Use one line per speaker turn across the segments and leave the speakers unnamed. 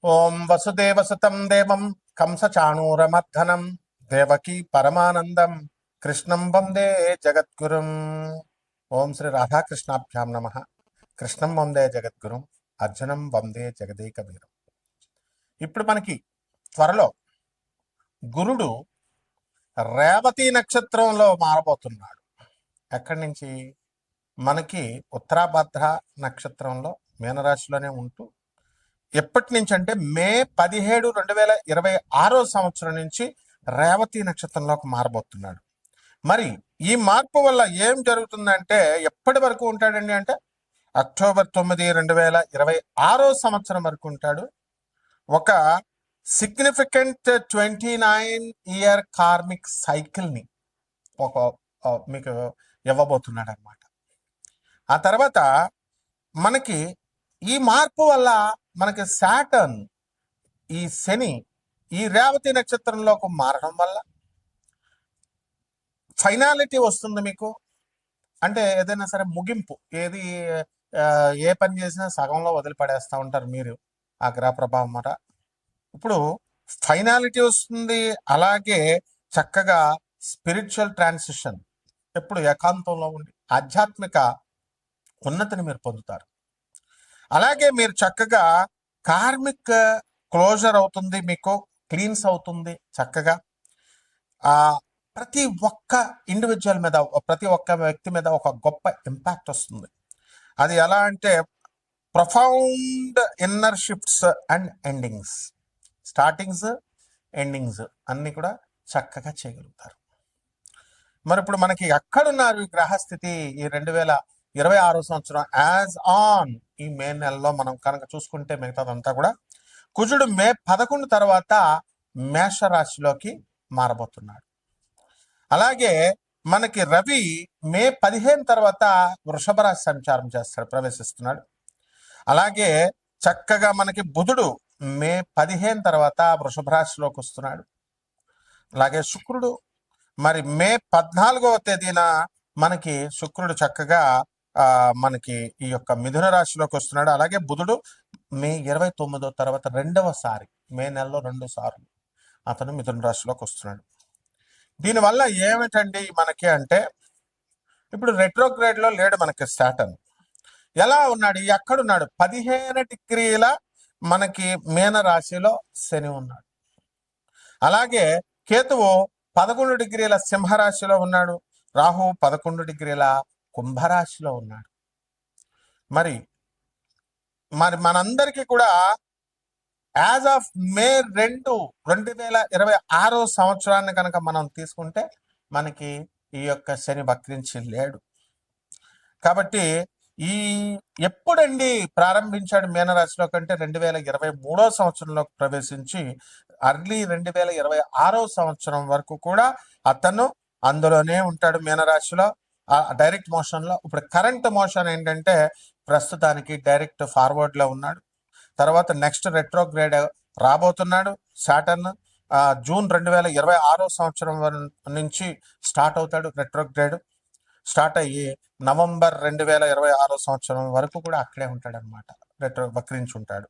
ఓం వసుదేవసుతం దేవం కంసచాణూరమర్ధనం దేవకీ పరమానందం కృష్ణం వందే జగద్గురుం. ఓం శ్రీ రాధాకృష్ణాభ్యాం నమ. కృష్ణం వందే జగద్గురుం, అర్జునం వందే జగదేక వీరం. ఇప్పుడు మనకి త్వరలో గురుడు రేవతి నక్షత్రంలో మారబోతున్నాడు. ఎక్కడి నుంచి? మనకి ఉత్తరాభద్ర నక్షత్రంలో మీనరాశిలోనే ఉంటూ ఎప్పటి నుంచి అంటే మే 17, 2026 సంవత్సరం నుంచి రేవతి నక్షత్రంలోకి మారబోతున్నాడు. మరి ఈ మార్పు వల్ల ఏం జరుగుతుందంటే ఎప్పటి వరకు ఉంటాడండి అంటే అక్టోబర్ 9, 2026 సంవత్సరం వరకు ఉంటాడు. ఒక సిగ్నిఫికెంట్ 29-year కార్మిక్ సైకిల్ని ఒక మీకు ఇవ్వబోతున్నాడు అనమాట. ఆ తర్వాత మనకి ఈ మార్పు వల్ల మనకి సాటర్న్, ఈ శని ఈ రేవతి నక్షత్రంలోకి మారడం వల్ల ఫైనాలిటీ వస్తుంది మీకు. అంటే ఏదైనా సరే ముగింపు, ఏది ఏ పని చేసినా సగంలో వదిలిపడేస్తూ ఉంటారు మీరు ఆ గ్రహ ప్రభావం మాట. ఇప్పుడు ఫైనాలిటీ వస్తుంది. అలాగే చక్కగా స్పిరిచువల్ ట్రాన్సిషన్, ఎప్పుడు ఏకాంతంలో ఉండి ఆధ్యాత్మిక ఉన్నతిని మీరు పొందుతారు. అలాగే మీరు చక్కగా కార్మిక్ క్లోజర్ అవుతుంది, మీకు క్లీన్స్ అవుతుంది చక్కగా. ప్రతి ఒక్క ఇండివిజువల్ మీద, ప్రతి ఒక్క వ్యక్తి మీద ఒక గొప్ప ఇంపాక్ట్ వస్తుంది. అది ఎలా అంటే profound inner shifts and endings, startings endings అన్నీ కూడా చక్కగా చేయగలుగుతారు. మరి ఇప్పుడు మనకి ఎక్కడున్నారు ఈ గ్రహస్థితి? ఈ 2026 సంవత్సరం యాజ్ ఆన్ ఈ మే నెలలో మనం కనుక చూసుకుంటే మిగతాదంతా కూడా కుజుడు మే 11 తర్వాత మేషరాశిలోకి మారబోతున్నాడు. అలాగే మనకి రవి మే 15 తర్వాత వృషభ రాశి సంచారం చేస్తాడు, ప్రవేశిస్తున్నాడు. అలాగే చక్కగా మనకి బుధుడు మే 15 తర్వాత వృషభ రాశిలోకి వస్తున్నాడు. అలాగే శుక్రుడు మరి మే 14వ తేదీన మనకి శుక్రుడు చక్కగా మనకి ఈ యొక్క మిథున రాశిలోకి వస్తున్నాడు. అలాగే బుధుడు మే 29వ తర్వాత రెండవసారి, మే నెలలో 2 సార్లు అతను మిథున రాశిలోకి వస్తున్నాడు. దీనివల్ల ఏమిటండి మనకి అంటే ఇప్పుడు రెట్రోగ్రేడ్లో లేడు మనకి సాటర్న్. ఎలా ఉన్నాడు? ఎక్కడున్నాడు? 15 డిగ్రీల మనకి మీన రాశిలో శని ఉన్నాడు. అలాగే కేతువు 11 డిగ్రీల సింహరాశిలో ఉన్నాడు. రాహు 11 డిగ్రీల కుంభరాశిలో ఉన్నాడు. మరి మనందరికీ కూడా యాజ్ ఆఫ్ మే 2, 2026 సంవత్సరాన్ని కనుక మనం తీసుకుంటే మనకి ఈ యొక్క శని వక్రించి లేడు. కాబట్టి ఈ ఎప్పుడండి ప్రారంభించాడు మీనరాశిలో కంటే 2023 సంవత్సరంలోకి ప్రవేశించి అర్లీ 2026 సంవత్సరం వరకు కూడా అతను అందులోనే ఉంటాడు మీనరాశిలో, డైరెక్ట్ మోషన్లో. ఇప్పుడు కరెంట్ మోషన్ ఏంటంటే ప్రస్తుతానికి డైరెక్ట్ ఫార్వర్డ్లో ఉన్నాడు. తర్వాత నెక్స్ట్ రెట్రోగ్రేడ్ రాబోతున్నాడు సాటర్న్. జూన్ 2026 సంవత్సరం నుంచి స్టార్ట్ అవుతాడు రెట్రోగ్రేడ్. స్టార్ట్ అయ్యి నవంబర్ 2026 సంవత్సరం వరకు కూడా అక్కడే ఉంటాడు అనమాట, వక్రించి ఉంటాడు.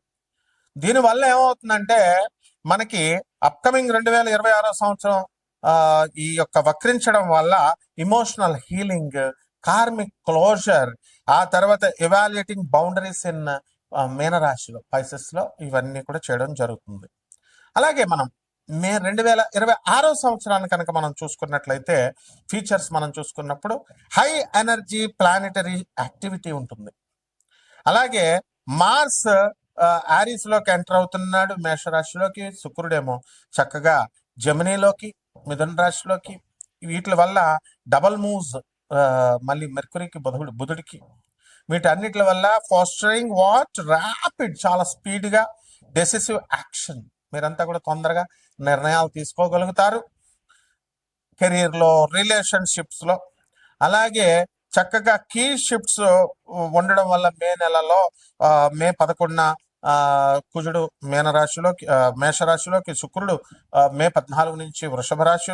దీనివల్ల ఏమవుతుందంటే మనకి అప్కమింగ్ 2026 సంవత్సరం ఈ యొక్క వక్రించడం వల్ల ఇమోషనల్ హీలింగ్, కార్మిక్ క్లోజర్, ఆ తర్వాత ఎవాల్యుయేటింగ్ బౌండరీస్ ఇన్ మీనరాశిలో, పైసెస్లో ఇవన్నీ కూడా చేయడం జరుగుతుంది. అలాగే మనం మే 2026 సంవత్సరాన్ని కనుక మనం చూసుకున్నట్లయితే ఫీచర్స్ మనం చూసుకున్నప్పుడు హై ఎనర్జీ ప్లానెటరీ యాక్టివిటీ ఉంటుంది. అలాగే మార్స్ ఆరీస్లోకి ఎంటర్ అవుతున్నాడు మేషరాశిలోకి. శుక్రుడేమో చక్కగా జమినీలోకి, మిథున రాశిలోకి. వీటి వల్ల డబల్ మూవ్స్ మళ్ళీ మెర్కురీకి, బుధుడికి, వీటన్నిటి వల్ల ఫాస్టరింగ్ వాట్ ర్యాపిడ్, చాలా స్పీడ్గా డెసిసివ్ యాక్షన్. మీరంతా కూడా తొందరగా నిర్ణయాలు తీసుకోగలుగుతారు కెరీర్లో, రిలేషన్షిప్స్లో. అలాగే చక్కగా కీ షిఫ్ట్స్ ఉండడం వల్ల మే నెలలో మే 11న కుజుడు మీనరాశిలోకి, మేషరాశిలోకి, శుక్రుడు మే 14 నుంచి వృషభ రాశి,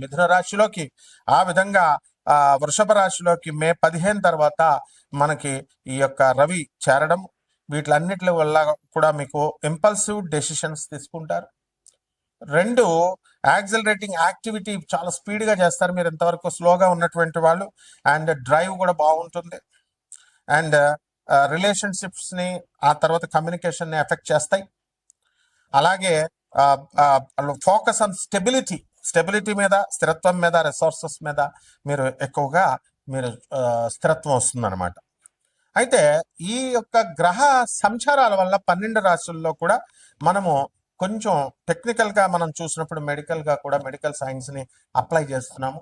మిథున రాశిలోకి, ఆ విధంగా వృషభ రాశిలోకి మే 15 తర్వాత మనకి ఈ యొక్క రవి చేరడం. వీటిలన్నిటి వల్ల కూడా మీకు ఇంపల్సివ్ డెసిషన్స్ తీసుకుంటారు. 2, యాక్సిలరేటింగ్ యాక్టివిటీ చాలా స్పీడ్గా చేస్తారు మీరు, ఇంతవరకు స్లోగా ఉన్నటువంటి వాళ్ళు. అండ్ డ్రైవ్ కూడా బాగుంటుంది. అండ్ రిలేషన్షిప్స్ని, ఆ తర్వాత కమ్యూనికేషన్ని ఎఫెక్ట్ చేస్తాయి. అలాగే ఫోకస్ ఆన్ స్టెబిలిటీ మీద, స్థిరత్వం మీద, రిసోర్సెస్ మీద మీరు ఎక్కువగా స్థిరత్వం వస్తుందన్నమాట. అయితే ఈ యొక్క గ్రహ సంచారాల వల్ల 12 రాశుల్లో కూడా మనము కొంచెం టెక్నికల్గా మనం చూసినప్పుడు మెడికల్గా కూడా మెడికల్ సైన్స్ని అప్లై చేస్తున్నాము.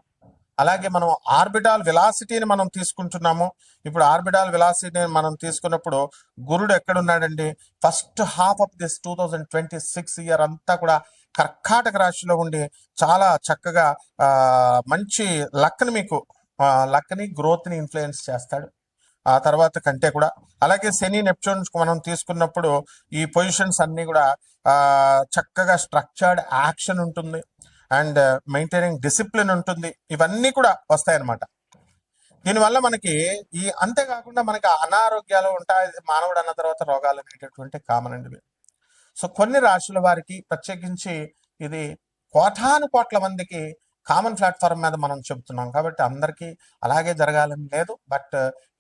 అలాగే మనం ఆర్బిటాల్ వెలాసిటీని మనం తీసుకుంటున్నాము. ఇప్పుడు ఆర్బిటాల్ వెలాసిటీని మనం తీసుకున్నప్పుడు గురుడు ఎక్కడున్నాడండి? First half of this 2026 year అంతా కూడా కర్కాటక రాశిలో ఉండి చాలా చక్కగా మంచి లక్ని గ్రోత్ని ఇన్ఫ్లుయెన్స్ చేస్తాడు ఆ తర్వాత కంటే కూడా. అలాగే శని నెప్ట్యూన్ మనం తీసుకున్నప్పుడు ఈ పొజిషన్స్ అన్నీ కూడా చక్కగా స్ట్రక్చర్డ్ యాక్షన్ ఉంటుంది అండ్ మెయింటైనింగ్ డిసిప్లిన్ ఉంటుంది. ఇవన్నీ కూడా వస్తాయన్నమాట. దీనివల్ల మనకి అంతేకాకుండా మనకి అనారోగ్యాలు ఉంటాయి. మానవుడు అన్న తర్వాత రోగాలు అనేటటువంటి కామన్ అండి. సో కొన్ని రాశుల వారికి ప్రత్యేకించి ఇది కోటాను మందికి కామన్ ప్లాట్ఫామ్ మీద మనం చెబుతున్నాం కాబట్టి అందరికీ అలాగే జరగాలని లేదు, బట్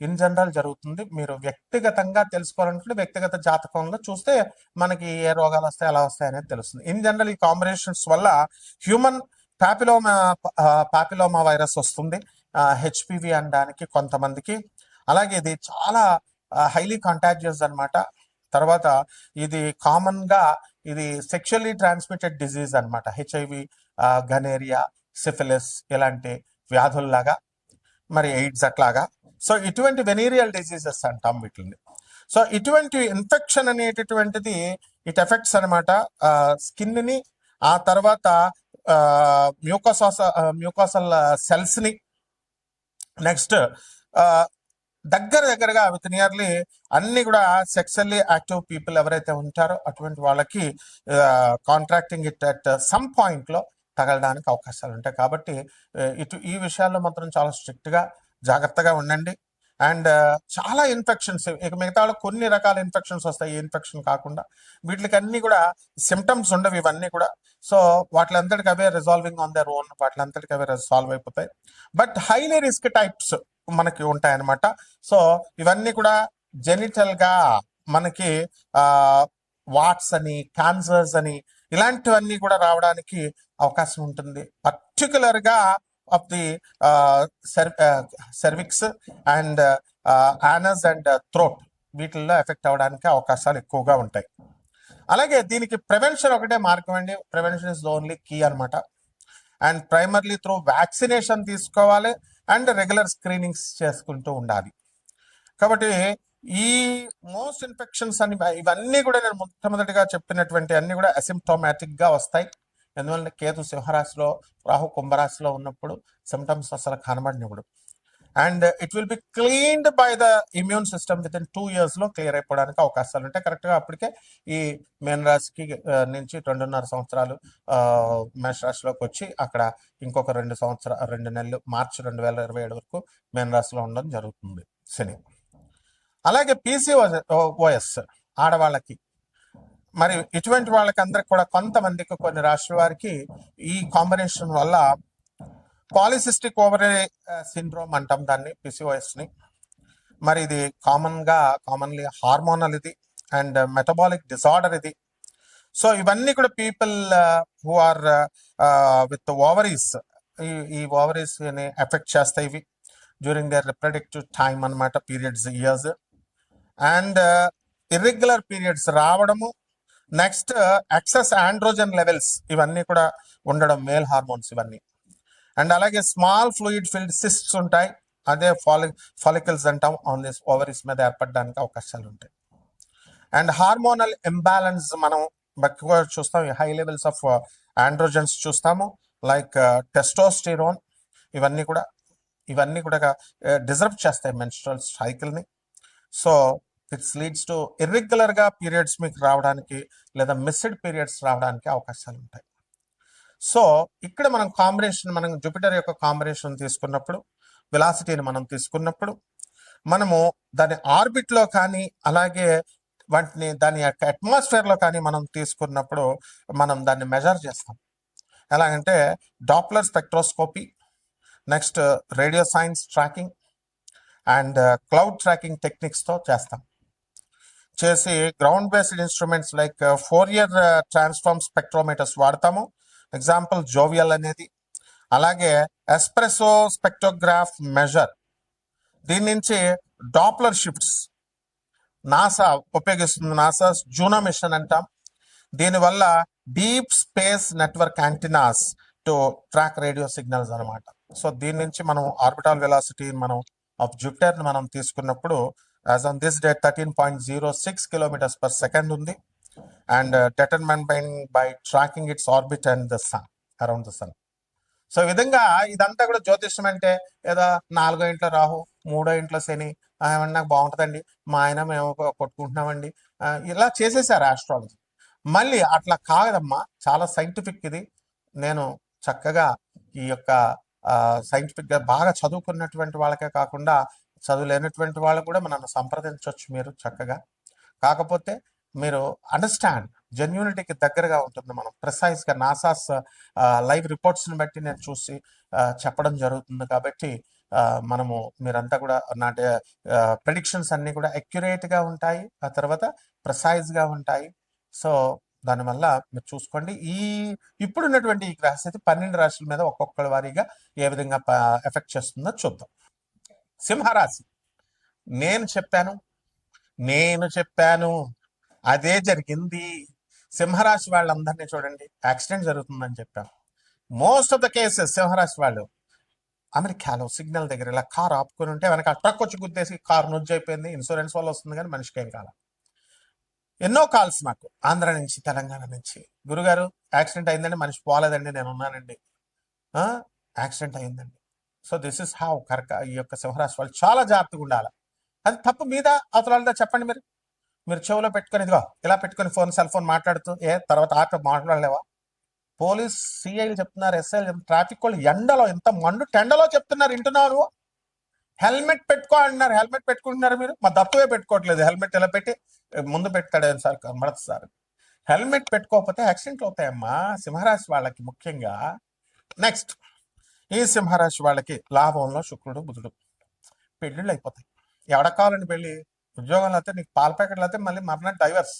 ఇన్ జనరల్ జరుగుతుంది. మీరు వ్యక్తిగతంగా తెలుసుకోవాలనుకుంటే వ్యక్తిగత జాతకంలో చూస్తే మనకి ఏ రోగాలు వస్తాయి, ఎలా వస్తాయి అనేది తెలుస్తుంది. ఇన్ జనరల్ ఈ కాంబినేషన్స్ వల్ల హ్యూమన్ పాపిలోమా వైరస్ వస్తుంది, హెచ్పివి అనడానికి కొంతమందికి. అలాగే ఇది చాలా హైలీ కంటాజియస్ అనమాట. తర్వాత ఇది కామన్గా ఇది సెక్షువల్లీ ట్రాన్స్మిటెడ్ డిజీజ్ అనమాట. హెచ్ఐవి, గనేరియా, సిఫిలిస్ ఇలాంటి వ్యాధుల్లాగా, మరి ఎయిడ్స్ అట్లాగా. సో ఇటువంటి వెనీరియల్ డిజీజెస్ అంటాం వీటిని. సో ఇటువంటి ఇన్ఫెక్షన్ అనేటటువంటిది ఇట్ ఎఫెక్ట్స్ అనమాట స్కిన్ని, ఆ తర్వాత మ్యూకోసల్ సెల్స్ని. నెక్స్ట్ దగ్గరగా విత్ నియర్లీ అన్ని కూడా సెక్సువల్లీ యాక్టివ్ పీపుల్ ఎవరైతే ఉంటారో అటువంటి వాళ్ళకి కాంట్రాక్టింగ్ ఇట్ అట్ సమ్ పాయింట్లో తగలడానికి అవకాశాలు ఉంటాయి. కాబట్టి ఈ విషయాల్లో మాత్రం చాలా స్ట్రిక్ట్గా జాగ్రత్తగా ఉండండి. అండ్ చాలా ఇన్ఫెక్షన్స్, ఇక మిగతా కొన్ని రకాల ఇన్ఫెక్షన్స్ వస్తాయి. ఈ ఇన్ఫెక్షన్ కాకుండా వీటికి అన్ని కూడా సిమ్టమ్స్ ఉండవు ఇవన్నీ కూడా. సో వాటిలంతటికి అవే రిజాల్వింగ్ ఆన్ దర్ ఓన్, వాటిలంతటికి అవే సాల్వ్ అయిపోతాయి. బట్ హైలీ రిస్క్ టైప్స్ మనకి ఉంటాయన్నమాట. సో ఇవన్నీ కూడా జెనిటల్గా మనకి వాట్స్ అని, క్యాన్సర్స్ అని ఇలాంటివన్నీ కూడా రావడానికి అవకాశం ఉంటుంది. పర్టికులర్గా of the cervix and anus and throat, వీటిల్లో ఎఫెక్ట్ అవ్వడానికి అవకాశాలు ఎక్కువగా ఉంటాయి. అలాగే దీనికి ప్రివెన్షన్ ఒకటే మార్గం అండి. Prevention is the only key అనమాట. అండ్ ప్రైమర్లీ త్రూ వ్యాక్సినేషన్ తీసుకోవాలి అండ్ రెగ్యులర్ స్క్రీనింగ్స్ చేసుకుంటూ ఉండాలి. కాబట్టి ఈ మోస్ట్ ఇన్ఫెక్షన్స్ అని ఇవన్నీ కూడా నేను మొట్టమొదటిగా చెప్పినటువంటి అన్ని కూడా అసిమ్టోమాటిక్గా వస్తాయి. ఎందువల్ల కేతు సింహరాశిలో, రాహు కుంభరాశిలో ఉన్నప్పుడు సిమ్టమ్స్ అసలు కనబడినప్పుడు. And it will be cleaned by the immune system within 2 yearsలో క్లియర్ అయిపోవడానికి అవకాశాలు ఉంటాయి. కరెక్ట్గా అప్పటికే ఈ మేన రాశికి నుంచి 2.5 సంవత్సరాలు మేష రాశిలోకి వచ్చి అక్కడ ఇంకొక 2 నెలలు మార్చి 2027 వరకు మేన రాశిలో ఉండడం జరుగుతుంది శని. అలాగే PCOS ఆడవాళ్ళకి, మరి ఇటువంటి వాళ్ళకి అందరికి కూడా కొంతమందికి కొన్ని రాష్ట్రాల వారికి ఈ కాంబినేషన్ వల్ల పాలిసిస్టిక్ ఓవరీ సిండ్రోమ్ అంటాం దాన్ని, PCOSని. మరి ఇది కామన్లీ హార్మోనల్ ఇది అండ్ మెటబాలిక్ డిసార్డర్ ఇది. సో ఇవన్నీ కూడా people who are with ovaries, ఈ ఓవరీస్ని ఎఫెక్ట్ చేస్తాయి ఇవి డ్యూరింగ్ దర్ రిప్రొడక్టివ్ టైమ్ అనమాట, periods, years. And irregular periods రావడము, నెక్స్ట్ ఎక్సెస్ ఆండ్రోజన్ లెవెల్స్ ఇవన్నీ కూడా ఉండడం, మేల్ హార్మోన్స్ ఇవన్నీ. అండ్ అలాగే స్మాల్ ఫ్లూయిడ్ ఫిల్డ్ సిస్ట్స్ ఉంటాయి, అదే ఫాలికల్స్ అంటాం, ఆన్ దిస్ ఓవరీస్ మీద ఏర్పడడానికి అవకాశాలు ఉంటాయి. అండ్ హార్మోనల్ ఇంబ్యాలెన్స్ మనం ఎక్కువ చూస్తాం, హై లెవెల్స్ ఆఫ్ ఆండ్రోజన్స్ చూస్తాము, లైక్ టెస్టోస్టిరోన్. ఇవన్నీ కూడా డిజర్వ్ చేస్తాయి మెన్స్ట్రువల్ సైకిల్ని. సో ఇట్స్ లీడ్స్ టు ఇర్రెగ్యులర్గా పీరియడ్స్ మీకు రావడానికి లేదా మిస్డ్ పీరియడ్స్ రావడానికి అవకాశాలు ఉంటాయి. సో ఇక్కడ మనం జూపిటర్ యొక్క కాంబినేషన్ తీసుకున్నప్పుడు, వెలాసిటీని మనం తీసుకున్నప్పుడు, మనము దాని ఆర్బిట్లో కానీ అలాగే వాటిని దాని యొక్క అట్మాస్ఫియర్లో కానీ మనం తీసుకున్నప్పుడు మనం దాన్ని మెజర్ చేస్తాం. ఎలాగంటే Doppler spectroscopy, next radio science tracking and cloud tracking టెక్నిక్స్తో చేస్తాం. చేసి ground based instruments like Fourier transform spectrometers వాడతాము. ఎగ్జాంపుల్ జోవియల్ అనేది. అలాగే ఎస్ప్రెసో స్పెక్ట్రోగ్రాఫ్ మెజర్, దీని నుంచి డాప్లర్ షిఫ్ట్స్ నాసా ఉపయోగిస్తుంది. నాసా జూనో మిషన్ అంటాం. దీనివల్ల deep space network antennas to track radio signals అనమాట. సో దీని నుంచి మనం ఆర్బిటాల్ వెలాసిటీ మనం ఆఫ్ జూపిటర్ మనం తీసుకున్నప్పుడు as on this day 13.06 kilometres per second ఉంది. And determined by tracking its orbit and the sun, around the sun. So ఈ విధంగా ఇదంతా కూడా జ్యోతిష్యం అంటే ఏదో 4వ ఇంట్లో రాహు, 3వ ఇంట్లో శని, ఏమన్నా నాకు బాగుంటుందండి, మా ఆయన మేము కొట్టుకుంటున్నామండి, ఇలా చేసేసారు ఆస్ట్రాలజీ. మళ్ళీ అట్లా కాదమ్మా, చాలా సైంటిఫిక్ ఇది. నేను చక్కగా ఈ యొక్క సైంటిఫిక్గా బాగా చదువుకున్నటువంటి వాళ్ళకే కాకుండా చదువులేనటువంటి వాళ్ళు కూడా మనల్ని సంప్రదించవచ్చు మీరు చక్కగా. కాకపోతే మీరు అండర్స్టాండ్, జెన్యూనిటీకి దగ్గరగా ఉంటుంది. మనం ప్రిసైజ్గా నాసాస్ లైవ్ రిపోర్ట్స్ని బట్టి నేను చూసి చెప్పడం జరుగుతుంది. కాబట్టి మనము మీరంతా కూడా నా ప్రెడిక్షన్స్ అన్నీ కూడా అక్యురేట్గా ఉంటాయి, ఆ తర్వాత ప్రిసైజ్గా ఉంటాయి. సో దానివల్ల మీరు చూసుకోండి. ఇప్పుడున్నటువంటి ఈ గ్రహస్థితి 12 రాశుల మీద ఒక్కొక్కరి వారీగా ఏ విధంగా ఎఫెక్ట్ చేస్తుందో చూద్దాం. సింహరాశి, నేను చెప్పాను అదే జరిగింది. సింహరాశి వాళ్ళందరినీ చూడండి, యాక్సిడెంట్ జరుగుతుందని చెప్పాను. మోస్ట్ ఆఫ్ ద కేసెస్ సింహరాశి వాళ్ళు అమెరికాలో సిగ్నల్ దగ్గర ఇలా కారు ఆపుకుని ఉంటే వెనక ట్రక్ వచ్చి గుద్దేసి కారు నుజ్జు అయిపోయింది. ఇన్సూరెన్స్ వల్ల వస్తుంది కానీ మనిషికి ఏం కాలం. ఎన్నో కాల్స్ నాకు ఆంధ్ర నుంచి, తెలంగాణ నుంచి, గురుగారు యాక్సిడెంట్ అయిందండి, మనిషి పోలేదండి, నేను ఉన్నానండి, యాక్సిడెంట్ అయిందండి. సో దిస్ ఇస్ హౌ ఈ యొక్క సింహరాశి వాళ్ళు చాలా జాగ్రత్తగా ఉండాలి. అది తప్పు మీద అవతల చెప్పండి. మీరు చెవులో పెట్టుకొని ఇదిగో ఇలా పెట్టుకొని సెల్ ఫోన్ మాట్లాడుతూ తర్వాత ఆటో మాట్లాడలేవా? పోలీస్ సిఐలు చెప్తున్నారు, ఎస్ఐలు, ట్రాఫిక్ వాళ్ళు ఎండలో, ఎంత మండు టెండలో చెప్తున్నారు, వింటున్నావు? హెల్మెట్ పెట్టుకో అంటున్నారు. హెల్మెట్ పెట్టుకుంటున్నారు మీరు? మా దత్తువే పెట్టుకోవట్లేదు. హెల్మెట్ ఇలా పెట్టి ముందు పెడతాడు సార్, కనబడదు సార్. హెల్మెట్ పెట్టుకోకపోతే యాక్సిడెంట్లు అవుతాయమ్మా సింహరాశి వాళ్ళకి ముఖ్యంగా. నెక్స్ట్, ఈ సింహరాశి వాళ్ళకి లాభంలో శుక్రుడు బుధుడు, పెళ్ళిళ్ళు అయిపోతాయి. ఎవడ కావాలండి పెళ్ళి? ఉద్యోగంలో అయితే నీకు పాల ప్యాకెట్లు అయితే మళ్ళీ మర్నాడు డైవర్స్.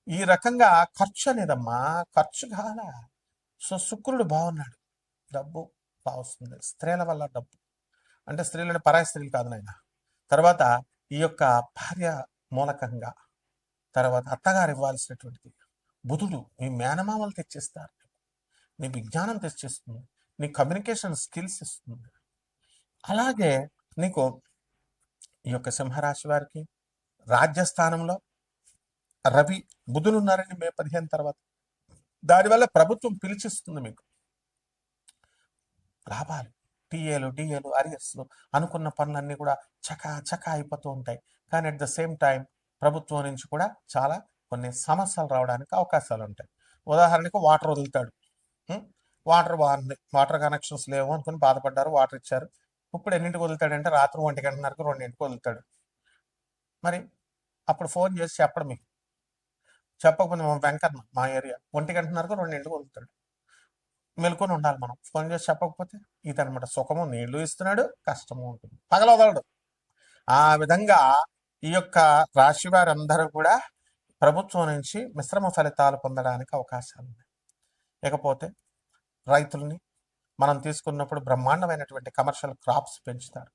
ఈ రకంగా ఖర్చు అనేదమ్మా, ఖర్చు కావాలా. సో శుక్రుడు బాగున్నాడు, డబ్బు బాగా వస్తుంది. స్త్రీల వల్ల డబ్బు, అంటే స్త్రీలని పరాయి స్త్రీలు కాదు నాయన. తర్వాత ఈ యొక్క భార్య మూలకంగా, తర్వాత అత్తగారు ఇవ్వాల్సినటువంటిది. బుధుడు మీ మేనమామలు తెచ్చిస్తారు, నీ విజ్ఞానం తెచ్చిస్తుంది, నీ కమ్యూనికేషన్ స్కిల్స్ ఇస్తుంది. అలాగే నీకు ఈ యొక్క సింహరాశి వారికి రాజ్యస్థానంలో రవి బుధులు ఉన్నారండి మే 15 తర్వాత. దానివల్ల ప్రభుత్వం పిలిచిస్తుంది మీకు లాభాలు, టీఏలు, డిఏలు, అరియర్స్లు, అనుకున్న పనులన్నీ కూడా చకా అయిపోతూ ఉంటాయి. కానీ అట్ ద సేమ్ టైం ప్రభుత్వం నుంచి కూడా చాలా కొన్ని సమస్యలు రావడానికి అవకాశాలు ఉంటాయి. ఉదాహరణకు వాటర్ వదులుతాడు, వాటర్ బాగుంది, వాటర్ కనెక్షన్స్ లేవు అనుకుని బాధపడ్డారు, వాటర్ ఇచ్చారు. ఇప్పుడు ఎన్నింటికి వదులుతాడంటే రాత్రి 1:30కు 2ంటికి వదులుతాడు. మరి అప్పుడు ఫోన్ చేసి చెప్పడం, మీకు చెప్పకపోతే వెంకన్న మా ఏరియా 1:30కు 2ంటికి వదులుతాడు. మెలుకొని ఉండాలి మనం. ఫోన్ చేసి చెప్పకపోతే ఇదనమాట. సుఖము నీళ్లు ఇస్తున్నాడు, కష్టము ఉంటుంది, పగలవదలడు. ఆ విధంగా ఈ యొక్క రాశి వారందరూ కూడా ప్రభుత్వం నుంచి మిశ్రమ ఫలితాలు పొందడానికి అవకాశాలు ఉన్నాయి. ఇకపోతే రైతుల్ని మనం తీసుకున్నప్పుడు బ్రహ్మాండమైనటువంటి కమర్షియల్ క్రాప్స్ పెంచుతారు,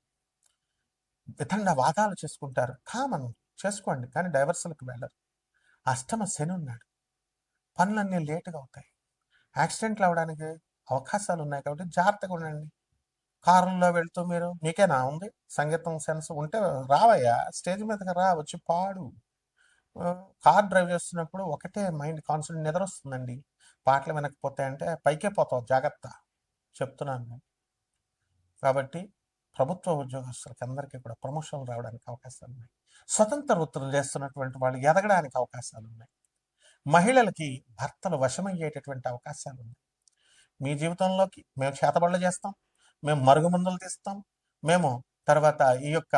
విధంగా వాదాలు చేసుకుంటారు. కామన్ చేసుకోండి, కానీ డైవర్సల్కి వెళ్ళరు. అష్టమ శని ఉన్నాడు, పనులన్నీ లేటుగా అవుతాయి, యాక్సిడెంట్లు అవ్వడానికి అవకాశాలు ఉన్నాయి. కాబట్టి జాగ్రత్తగా ఉండండి. కారుల్లో వెళ్తూ మీకేనా ఉంది సంగీతం సెన్స్ ఉంటే రావయ్యా, స్టేజ్ మీదకి రా, వచ్చి పాడు. కార్ డ్రైవ్ చేస్తున్నప్పుడు ఒకటే మైండ్ కాన్సన్ట్రేట్, నిద్ర వస్తుందండి, పాటలు వినకపోతాయంటే పైకే పోతావు, జాగ్రత్త చెప్తున్నాను నేను. కాబట్టి ప్రభుత్వ ఉద్యోగస్తులకి అందరికీ కూడా ప్రమోషన్లు రావడానికి అవకాశాలు ఉన్నాయి. స్వతంత్ర వృత్తులు చేస్తున్నటువంటి వాళ్ళు ఎదగడానికి అవకాశాలు ఉన్నాయి. మహిళలకి భర్తలు వశమయ్యేటటువంటి అవకాశాలు ఉన్నాయి. మీ జీవితంలోకి మేము చేతబడులు చేస్తాం, మేము మరుగుమందులు తీస్తాం, మేము తర్వాత ఈ యొక్క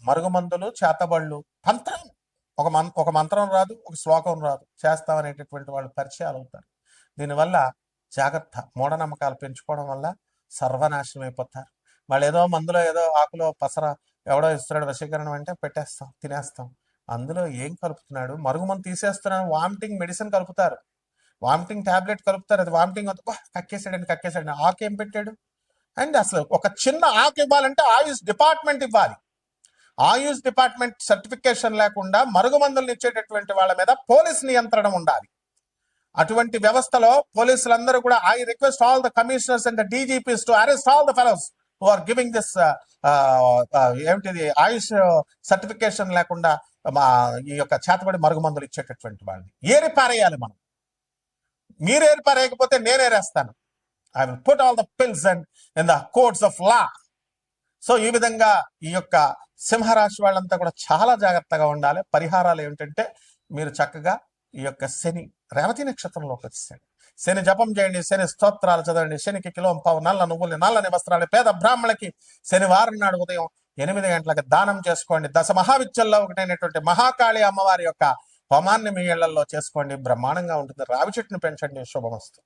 మరుగుమందులు, చేతబళ్ళు, తంత్రం ఒక మంత్రం రాదు, ఒక శ్లోకం రాదు, చేస్తామనేటటువంటి వాళ్ళు పరిచయాలు అవుతారు. దీనివల్ల జాగ్రత్త. మూఢనమ్మకాలు పెంచుకోవడం వల్ల సర్వనాశనం అయిపోతారు. వాళ్ళు ఏదో మందులో ఏదో ఆకులో పసర ఎవడో ఇస్తున్నాడు వశీకరణం అంటే పెట్టేస్తాం, తినేస్తాం. అందులో ఏం కలుపుతున్నాడు? మరుగుమందు తీసేస్తున్నాడు, వామిటింగ్ మెడిసిన్ కలుపుతారు, వామిటింగ్ టాబ్లెట్ కలుపుతారు. అది వామిటింగ్ కక్కేసాడండి. ఆకు ఏం పెట్టాడు? అండ్ అసలు ఒక చిన్న ఆకు ఇవ్వాలంటే ఆయుష్ డిపార్ట్మెంట్ ఇవ్వాలి. ఆయుష్ డిపార్ట్మెంట్ సర్టిఫికేషన్ లేకుండా మరుగుమందులు ఇచ్చేటటువంటి వాళ్ళ మీద పోలీస్ నియంత్రణ ఉండాలి. అటువంటి వ్యవస్థలో పోలీసులందరూ కూడా I request all the commissioners and the DGPs to arrest all the fellows who are giving this ఏమిటిది ఆయుష్ సర్టిఫికేషన్ లేకుండా ఈ యొక్క చేతబడి మరుగుమందులు ఇచ్చేటటువంటి వాళ్ళని ఏరి పారేయాలి మనం. మీరు ఏరి పారేయకపోతే నేను ఏరేస్తాను. I will put all the pills and in the courts of law. So ఈ విధంగా ఈ యొక్క సింహరాశి వాళ్ళంతా కూడా చాలా జాగ్రత్తగా ఉండాలి. పరిహారాలు ఏమిటంటే మీరు చక్కగా ఈ యొక్క శని రేవతి నక్షత్రంలోకి వచ్చేసాడు. శని జపం చేయండి, శని స్తోత్రాలు చదవండి, శనికి కిలోం పావు నల్ల నువ్వుల్ని, నల్లని వస్త్రాలు పేద బ్రాహ్మణులకి శనివారం నాడు ఉదయం 8 గంటలకు దానం చేసుకోండి. దశ మహావిద్యల్లో ఒకటైనటువంటి మహాకాళి అమ్మవారి యొక్క హోమాన్ని మీ ఇళ్లలో చేసుకోండి. బ్రహ్మాండంగా ఉంటుంది. రావి చెట్టును పెంచండి. శుభమస్తు.